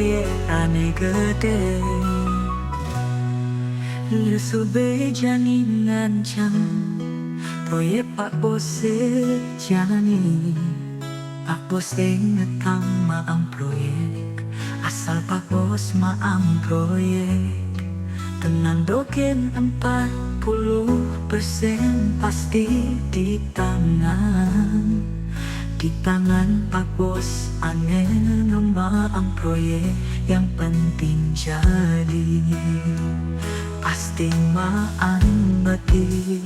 proyek ane gede. Lesube janingan jam proyek Pak Bos jani. Pak Bos ngetang maam proyek, asal Pak Bos maam proyek. Tenan dogen 40% pasti di tangan Pak Bos ane maam proyek. Yang penting jadi pasti maan bagi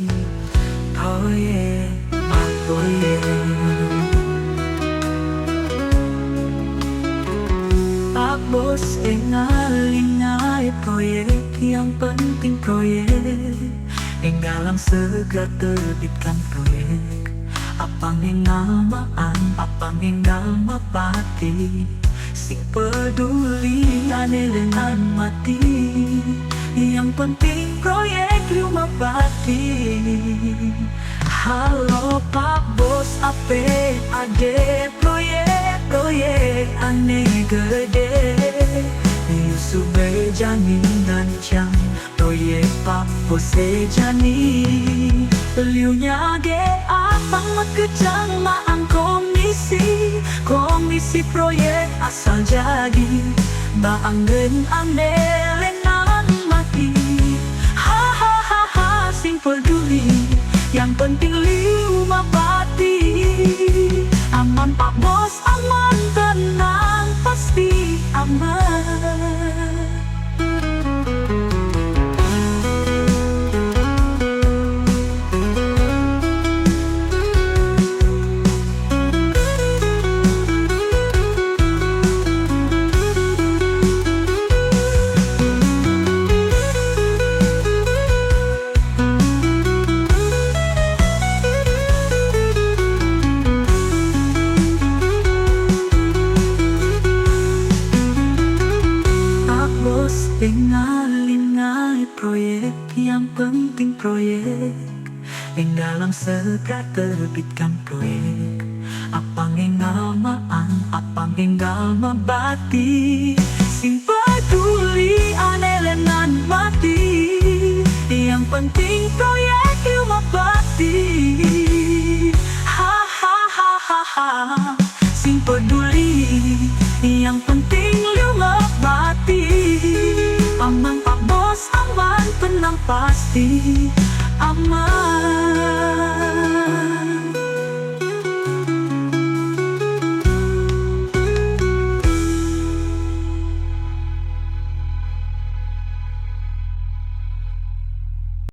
proyek Pak proyek. Pak Bos ingai proyek, yang penting proyek. Enggalang segera terbitkan proyek. Apang enggal maan, apang enggal mapati. Sing peduli ane dengan mati. Yang penting proyek lumabati. Halo Pak Bos, ape ade proyek ane gede. Sube janin dan jam proyek Pak Bos jani. Liunya ge apang makejang maang komisi proyek asal jadi. Baanggen ane lengan mati. Hahaha sing peduli, yang penting liu mapati. Aman Pak Bos, aman tenang pasti aman. Ingai proyek, yang penting proyek. Enggalang segera terbitkan proyek. Apang enggal maan, apang enggal mabati. Sing peduli ane lenan mati. Yang penting proyek lumabati. Hahaha sing peduli, yang penting lumabati. Aman Pak Bos, aman tenang pasti aman.